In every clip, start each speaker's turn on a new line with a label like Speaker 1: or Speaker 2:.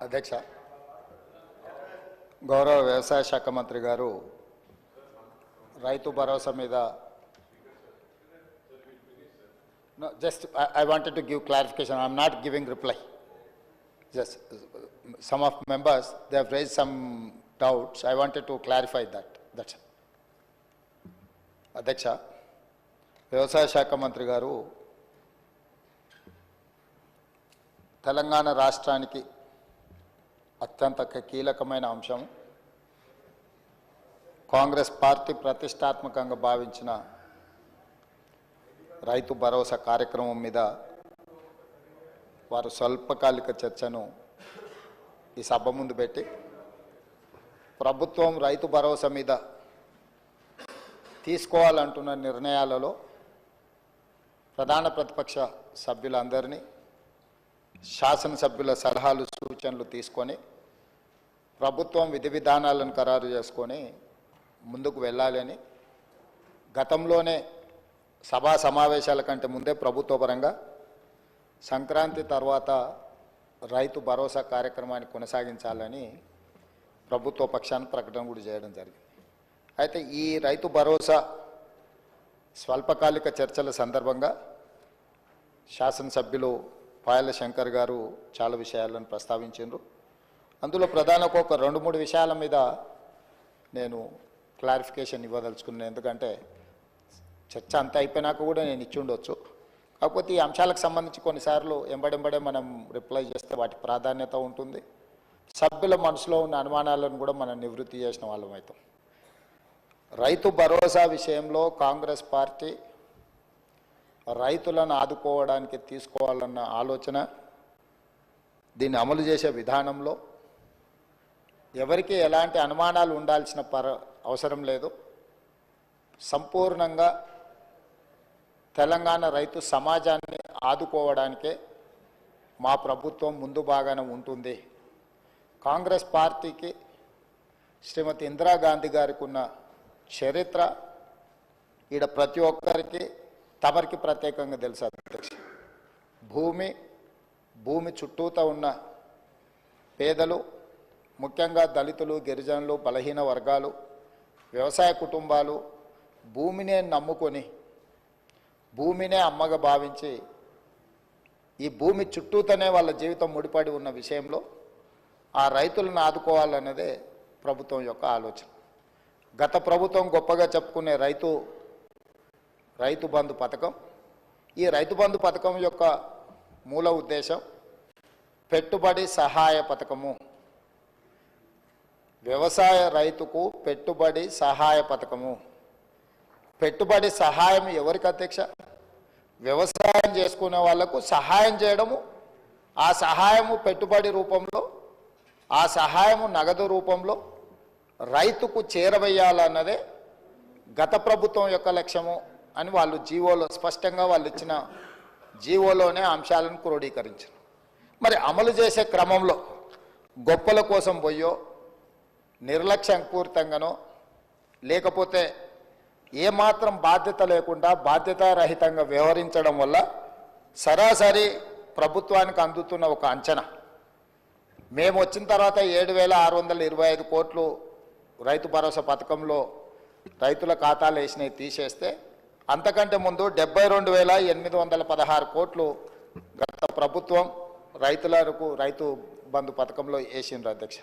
Speaker 1: అధ్యక్ష, గౌరవ వ్యవసాయ శాఖ మంత్రి గారు రైతు భరోసా మీద just I wanted to give clarification. I am not giving reply. Just some of members, they have raised some doubts. I wanted to clarify that. That's it. అధ్యక్ష, వ్యవసాయ శాఖ మంత్రి గారు తెలంగాణ రాష్ట్రానికి అత్యంత కీలకమైన అంశం, కాంగ్రెస్ పార్టీ ప్రతిష్టాత్మకంగా భావించిన రైతు భరోసా కార్యక్రమం మీద వారు స్వల్పకాలిక చర్చను ఈ సభ ముందు పెట్టి, ప్రభుత్వం రైతు భరోసా మీద తీసుకోవాలంటున్న నిర్ణయాలలో ప్రధాన ప్రతిపక్ష సభ్యులందరినీ, శాసనసభ్యుల సలహాలు సూచనలు తీసుకొని ప్రభుత్వం విధి విధానాలను ఖరారు చేసుకొని ముందుకు వెళ్ళాలని, గతంలోనే సభా సమావేశాల కంటే ముందే ప్రభుత్వ పరంగా సంక్రాంతి తర్వాత రైతు భరోసా కార్యక్రమాన్ని కొనసాగించాలని ప్రభుత్వ పక్షాన్ని ప్రకటన కూడా చేయడం జరిగింది. అయితే ఈ రైతు భరోసా స్వల్పకాలిక చర్చల సందర్భంగా శాసనసభ్యులు పాయల శంకర్ గారు చాలా విషయాలను ప్రస్తావించారు. అందులో ప్రధానంగా ఒక 2-3 విషయాల మీద నేను క్లారిఫికేషన్ ఇవ్వదలుచుకున్నాను. ఎందుకంటే చర్చ అంతా అయిపోయినాక కూడా నేను ఇచ్చి ఉండొచ్చు. కాకపోతే ఈ అంశాలకు సంబంధించి కొన్నిసార్లు ఎంబడెంబడే మనం రిప్లై చేస్తే వాటి ప్రాధాన్యత ఉంటుంది, సభ్యుల మనసులో ఉన్న అనుమానాలను కూడా మనం నివృత్తి చేసిన వాళ్ళం అవుతాం. రైతు భరోసా విషయంలో కాంగ్రెస్ పార్టీ రైతులను ఆదుకోవడానికి తీసుకోవాలన్న ఆలోచన, దీన్ని అమలు చేసే విధానంలో ఎవరికి ఎలాంటి అనుమానాలు ఉండాల్సిన అవసరం లేదు. సంపూర్ణంగా తెలంగాణ రైతు సమాజాన్ని ఆదుకోవడానికే మా ప్రభుత్వం ముందు భాగాన ఉంటుంది. కాంగ్రెస్ పార్టీకి శ్రీమతి ఇందిరాగాంధీ గారికి ఉన్న చరిత్ర ఈడ ప్రతి ఒక్కరికి తమరికి ప్రత్యేకంగా తెలుసు అధ్యక్ష. భూమి చుట్టూతా ఉన్న పేదలు, ముఖ్యంగా దళితులు, గిరిజనులు, బలహీన వర్గాలు, వ్యవసాయ కుటుంబాలు భూమినే నమ్ముకొని, భూమినే అమ్మగా భావించి ఈ భూమి చుట్టూతోనే వాళ్ళ జీవితం ముడిపడి ఉన్న విషయంలో ఆ రైతులను ఆదుకోవాలన్నదే ప్రభుత్వం యొక్క ఆలోచన. గత ప్రభుత్వం గొప్పగా చెప్పుకునే రైతు బంధు పథకం, ఈ రైతు బంధు పథకం యొక్క మూల ఉద్దేశం పెట్టుబడి సహాయ పథకము. వ్యవసాయ రైతుకు పెట్టుబడి సహాయ పథకము. పెట్టుబడి సహాయం ఎవరికి అధ్యక్ష? వ్యవసాయం చేసుకునే వాళ్లకు సహాయం చేయడము, ఆ సహాయము పెట్టుబడి రూపంలో, ఆ సహాయము నగదు రూపంలో రైతుకు చేరవేయాలన్నదే గత ప్రభుత్వం యొక్క లక్ష్యము అని వాళ్ళు జీవోలో స్పష్టంగా వాళ్ళు ఇచ్చిన జీవోలోనే అంశాలను క్రోడీకరించారు. మరి అమలు చేసే క్రమంలో గొప్పల కోసం పోయో, నిర్లక్ష్యపూరితంగానో, లేకపోతే ఏమాత్రం బాధ్యత లేకుండా బాధ్యతారహితంగా వ్యవహరించడం వల్ల సరాసరి ప్రభుత్వానికి అందుతున్న ఒక అంచనా, మేము వచ్చిన తర్వాత 7,625 కోట్లు రైతు భరోసా పథకంలో రైతుల ఖాతాలు వేసినవి తీసేస్తే, అంతకంటే ముందు 72,816 కోట్లు గత ప్రభుత్వం రైతులకు రైతు బంధు పథకంలో వేసిండ్రు అధ్యక్ష.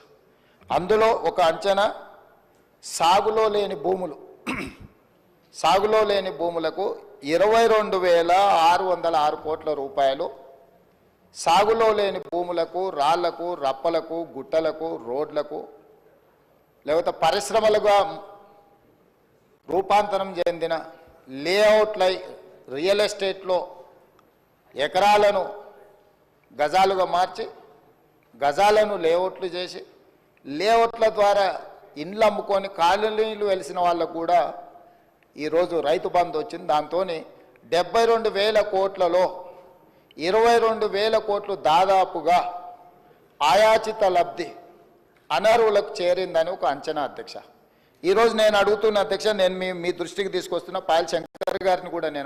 Speaker 1: అందులో ఒక అంచనా సాగులో లేని భూములకు 22,606 కోట్ల రూపాయలు, సాగులో లేని భూములకు, రాళ్లకు, రప్పలకు, గుట్టలకు, రోడ్లకు, లేకపోతే పరిశ్రమలుగా రూపాంతరం చెందిన లేఅవుట్లై రియల్ ఎస్టేట్లో ఎకరాలను గజాలుగా మార్చి, గజాలను లేఅవుట్లు చేసి, లేఅవుట్ల ద్వారా ఇండ్లు అమ్ముకొని కాలనీలు వెలిసిన వాళ్ళకు కూడా ఈరోజు రైతు బంధు వచ్చింది. దాంతో 72,000 కోట్లలో 22,000 కోట్లు దాదాపుగా ఆయాచిత లబ్ధి అనర్హులకు చేరిందని ఒక అంచనా అధ్యక్ష. ఈరోజు నేను అడుగుతున్న అధ్యక్ష, నేను మీ దృష్టికి తీసుకొస్తున్న పాయల్ శంకర్ గారిని కూడా నేను